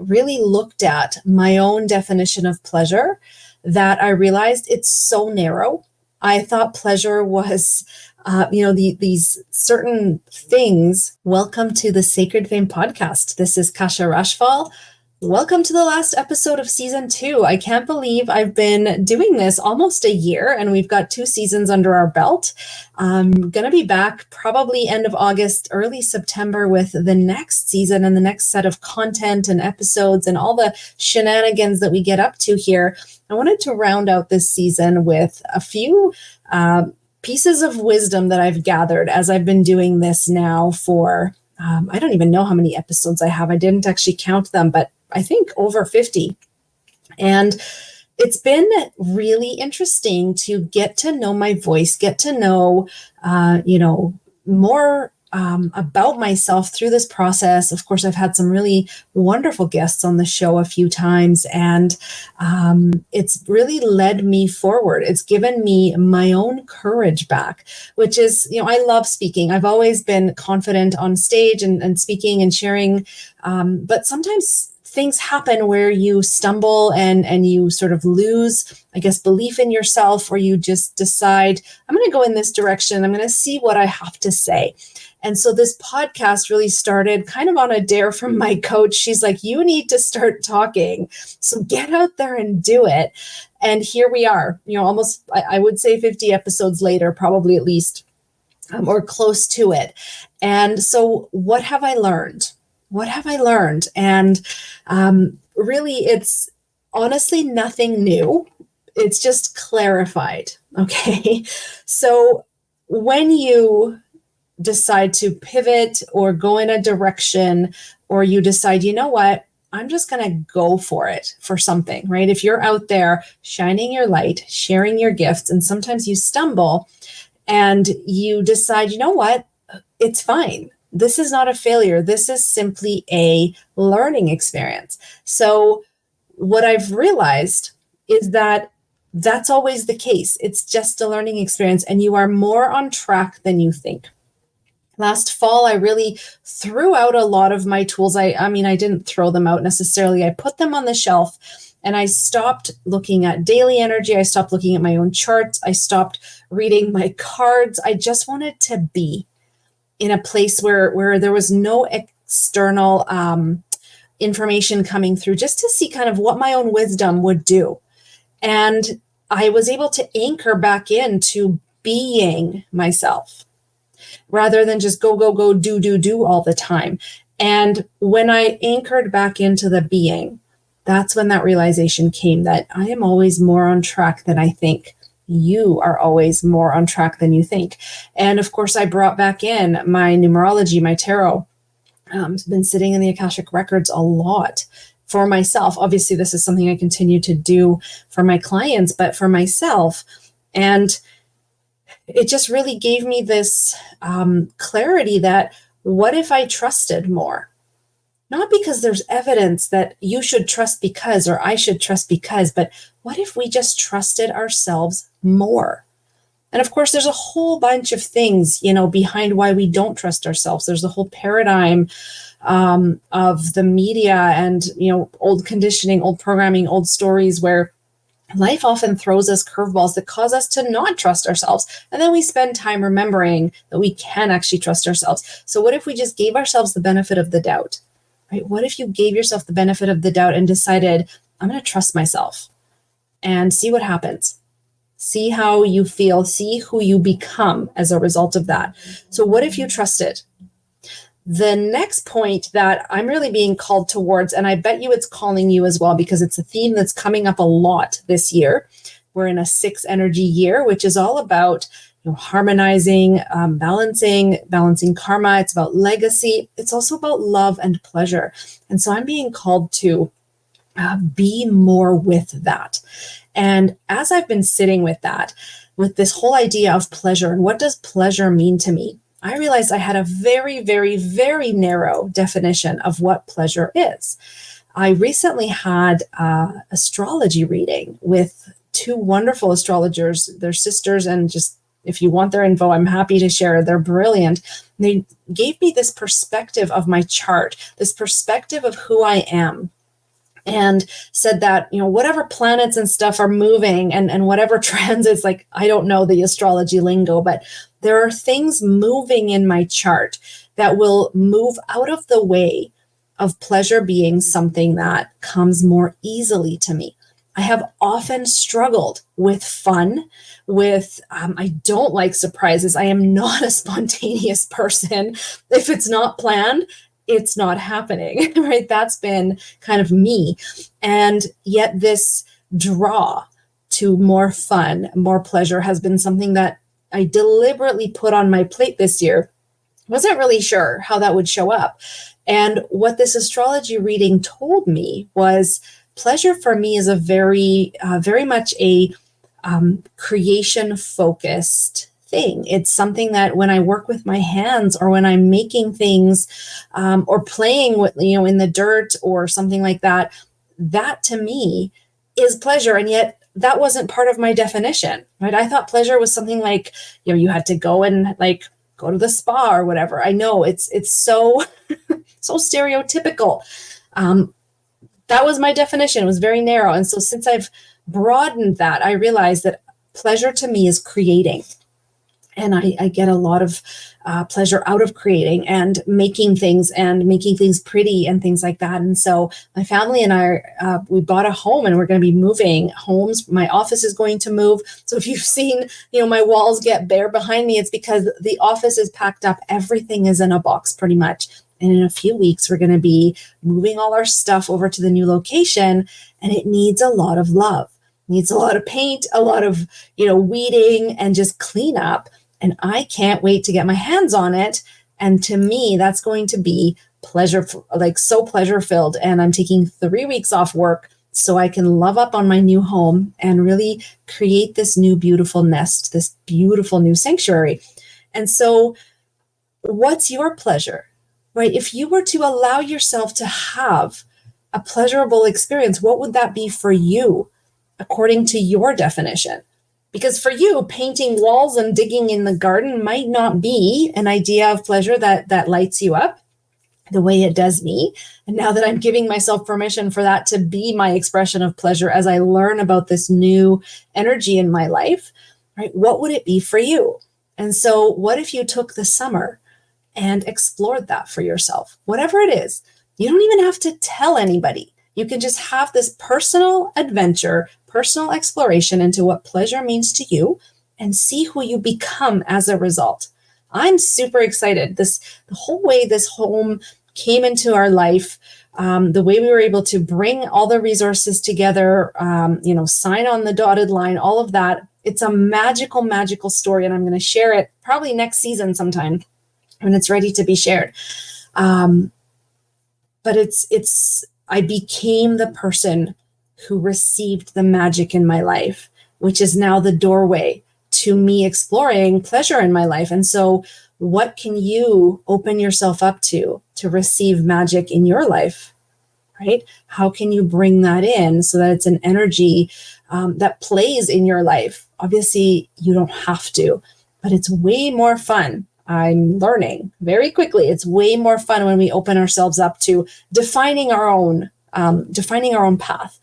really looked at my own definition of pleasure that I realized it's so narrow. I thought pleasure was, these certain things. Welcome to the Sacred Fame podcast. This is Kasia Rachfall. Welcome to the last episode of season 2. I can't believe I've been doing this almost a year and we've got 2 seasons under our belt. I'm going to be back probably end of August, early September with the next season and the next set of content and episodes and all the shenanigans that we get up to here. I wanted to round out this season with a few pieces of wisdom that I've gathered as I've been doing this now for, I don't even know how many episodes I have. I didn't actually count them, but I think over 50. And it's been really interesting to get to know my voice, get to know, more about myself through this process. Of course, I've had some really wonderful guests on the show a few times, and it's really led me forward. It's given me my own courage back, which is, I love speaking. I've always been confident on stage and speaking and sharing, but sometimes things happen where you stumble and you sort of lose, I guess, belief in yourself, or you just decide, I'm going to go in this direction. I'm going to see what I have to say. And so this podcast really started kind of on a dare from my coach. She's like, you need to start talking. So get out there and do it. And here we are, almost, I would say 50 episodes later, probably at least, or close to it. And so what have I learned? What have I learned? And really, it's honestly nothing new. It's just clarified. Okay. So when you decide to pivot or go in a direction, or you decide, you know what, I'm just going to go for it for something, right? If you're out there shining your light, sharing your gifts, and sometimes you stumble and you decide, you know what, it's fine. This is not a failure. This is simply a learning experience. So what I've realized is that that's always the case. It's just a learning experience, and you are more on track than you think. Last fall, I really threw out a lot of my tools. I didn't throw them out necessarily. I put them on the shelf and I stopped looking at daily energy. I stopped looking at my own charts. I stopped reading my cards. I just wanted to be in a place where there was no external information coming through, just to see kind of what my own wisdom would do. And I was able to anchor back into being myself rather than just go, do all the time. And when I anchored back into the being, that's when that realization came that I am always more on track than I think. You are always more on track than you think. And of course, I brought back in my numerology, my tarot. I've been sitting in the Akashic records a lot for myself. Obviously, this is something I continue to do for my clients, but for myself. And it just really gave me this clarity that what if I trusted more? Not because there's evidence that you should trust because, or I should trust because, but what if we just trusted ourselves more? And of course, there's a whole bunch of things, behind why we don't trust ourselves. There's a whole paradigm of the media and, old conditioning, old programming, old stories where life often throws us curveballs that cause us to not trust ourselves. And then we spend time remembering that we can actually trust ourselves. So what if we just gave ourselves the benefit of the doubt? Right? What if you gave yourself the benefit of the doubt and decided, I'm going to trust myself and see what happens. See how you feel, see who you become as a result of that. So what if you trusted? The next point that I'm really being called towards, and I bet you it's calling you as well, because it's a theme that's coming up a lot this year. We're in a 6 energy year, which is all about harmonizing, balancing karma. It's about legacy. It's also about love and pleasure. And so I'm being called to be more with that. And as I've been sitting with that, with this whole idea of pleasure and what does pleasure mean to me, I realized I had a very, very, very narrow definition of what pleasure is. I recently had an astrology reading with 2 wonderful astrologers. They're sisters, and just if you want their info, I'm happy to share. They're brilliant. They gave me this perspective of my chart, this perspective of who I am. and said that, whatever planets and stuff are moving and whatever transits, like, I don't know the astrology lingo, but there are things moving in my chart that will move out of the way of pleasure being something that comes more easily to me. I have often struggled with fun, I don't like surprises. I am not a spontaneous person. If it's not planned, it's not happening, right? That's been kind of me. And yet this draw to more fun, more pleasure has been something that I deliberately put on my plate this year. Wasn't really sure how that would show up. And what this astrology reading told me was pleasure for me is a very much a creation focused thing. It's something that when I work with my hands or when I'm making things or playing with, in the dirt or something like that, that to me is pleasure. And yet that wasn't part of my definition, right? I thought pleasure was something like, you had to go and like go to the spa or whatever. I know it's so, so stereotypical. That was my definition. It was very narrow. And so since I've broadened that, I realized that pleasure to me is creating. And I get a lot of pleasure out of creating and making things pretty and things like that. And so my family and I, we bought a home and we're going to be moving homes. My office is going to move. So if you've seen, my walls get bare behind me, it's because the office is packed up. Everything is in a box pretty much. And in a few weeks, we're going to be moving all our stuff over to the new location. And it needs a lot of love, needs a lot of paint, a lot of, weeding and just cleanup. And I can't wait to get my hands on it. And to me, that's going to be pleasure, like so pleasure filled. And I'm taking 3 weeks off work so I can love up on my new home and really create this new beautiful nest, this beautiful new sanctuary. And so what's your pleasure, right? If you were to allow yourself to have a pleasurable experience, what would that be for you according to your definition? Because for you, painting walls and digging in the garden might not be an idea of pleasure that lights you up the way it does me. And now that I'm giving myself permission for that to be my expression of pleasure as I learn about this new energy in my life, right? What would it be for you? And so what if you took the summer and explored that for yourself? Whatever it is, you don't even have to tell anybody. You can just have this personal adventure, personal exploration into what pleasure means to you and see who you become as a result. I'm super excited. The whole way this home came into our life, the way we were able to bring all the resources together, sign on the dotted line, all of that. It's a magical, magical story. And I'm going to share it probably next season sometime when it's ready to be shared. But I became the person who received the magic in my life, which is now the doorway to me exploring pleasure in my life. And so what can you open yourself up to receive magic in your life, right? How can you bring that in so that it's an energy that plays in your life? Obviously, you don't have to, but it's way more fun. I'm learning very quickly. It's way more fun when we open ourselves up to defining our own path.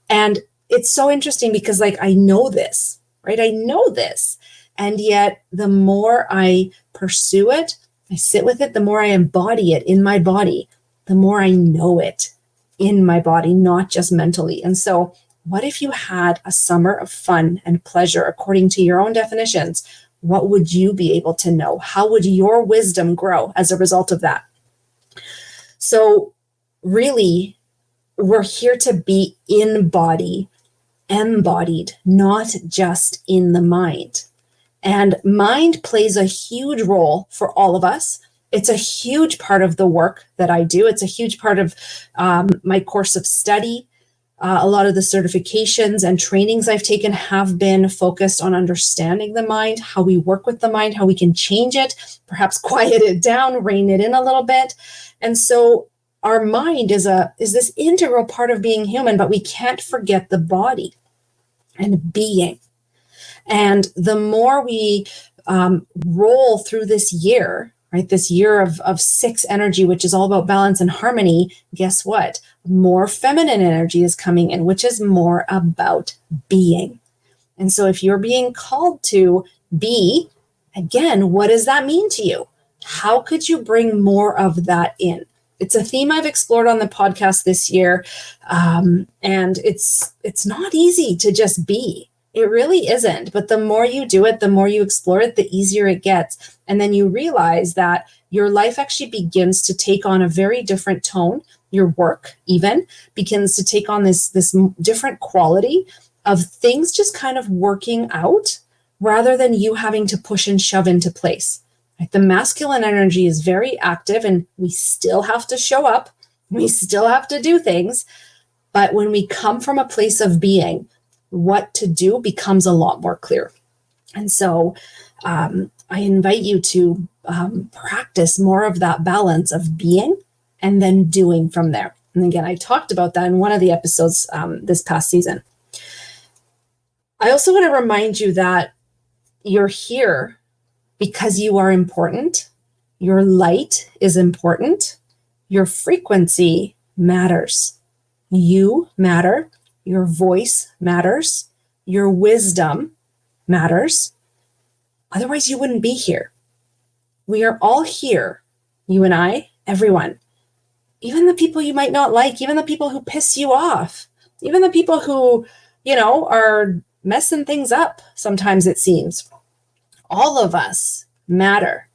And it's so interesting because I know this, right? I know this. And yet the more I pursue it, I sit with it, the more I embody it in my body, the more I know it in my body, not just mentally. And so what if you had a summer of fun and pleasure according to your own definitions? What would you be able to know? How would your wisdom grow as a result of that? So really, we're here to be embodied, not just in the mind. And mind plays a huge role for all of us. It's a huge part of the work that I do. It's a huge part of my course of study. A lot of the certifications and trainings I've taken have been focused on understanding the mind, how we work with the mind, how we can change it, perhaps quiet it down, rein it in a little bit. And so our mind is this integral part of being human, but we can't forget the body and being. And the more we roll through this year, right? This year of 6 energy, which is all about balance and harmony. Guess what? More feminine energy is coming in, which is more about being. And so if you're being called to be, again, what does that mean to you? How could you bring more of that in? It's a theme I've explored on the podcast this year. And it's not easy to just be. It really isn't. But the more you do it, the more you explore it, the easier it gets. And then you realize that your life actually begins to take on a very different tone. Your work even begins to take on this different quality of things just kind of working out rather than you having to push and shove into place. Right? The masculine energy is very active and we still have to show up. We still have to do things. But when we come from a place of being, what to do becomes a lot more clear. And so I invite you to practice more of that balance of being and then doing from there. And again, I talked about that in one of the episodes this past season. I also want to remind you that you're here because you are important. Your light is important. Your frequency matters. You matter. Your voice matters. Your wisdom matters. Otherwise, you wouldn't be here. We are all here, you and I, everyone. Even the people you might not like, even the people who piss you off, even the people who, are messing things up, sometimes it seems. All of us matter.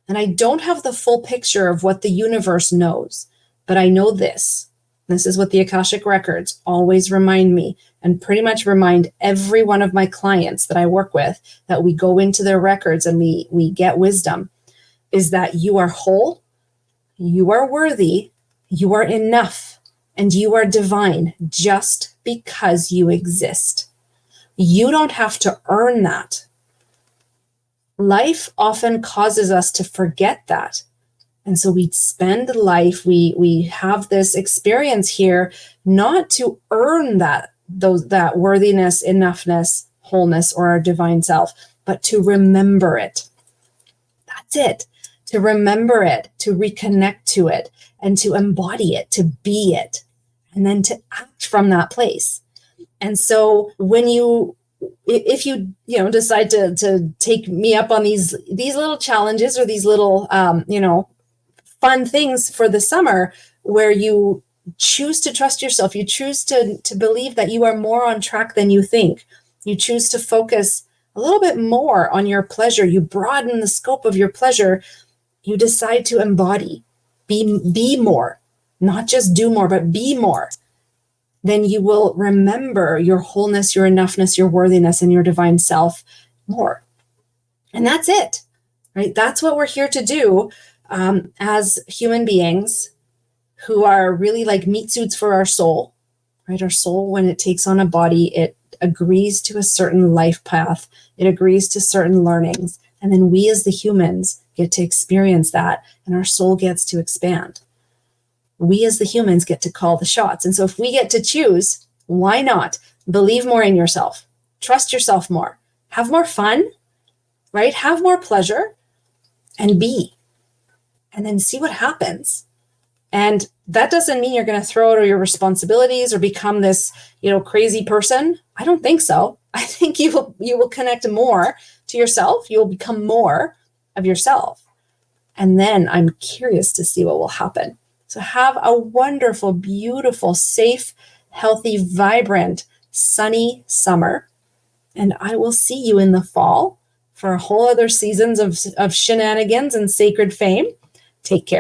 And I don't have the full picture of what the universe knows, but I know this. This is what the Akashic Records always remind me and pretty much remind every one of my clients that I work with, that we go into their records and we get wisdom, is that you are whole, you are worthy, you are enough, and you are divine just because you exist. You don't have to earn that. Life often causes us to forget that. And so we spend life, we have this experience here not to earn that worthiness, enoughness, wholeness, or our divine self, but to remember it. That's it. To remember it, to reconnect to it, and to embody it, to be it, and then to act from that place. And so if you decide to take me up on these little challenges or these little fun things for the summer, where you choose to trust yourself, you choose to believe that you are more on track than you think, you choose to focus a little bit more on your pleasure, you broaden the scope of your pleasure, you decide to embody, be more, not just do more, but be more, then you will remember your wholeness, your enoughness, your worthiness, and your divine self more. And that's it, right? That's what we're here to do as human beings who are really like meat suits for our soul, right? Our soul, when it takes on a body, it agrees to a certain life path. It agrees to certain learnings. And then we as the humans get to experience that, and our soul gets to expand. We as the humans get to call the shots. And so if we get to choose, why not? Believe more in yourself. Trust yourself more. Have more fun, right? Have more pleasure and be. And then see what happens. And that doesn't mean you're going to throw out all your responsibilities or become this, crazy person. I don't think so. I think you will connect more to yourself. You will become more of yourself. And then I'm curious to see what will happen. So have a wonderful, beautiful, safe, healthy, vibrant, sunny summer. And I will see you in the fall for a whole other seasons of shenanigans and sacred fame. Take care.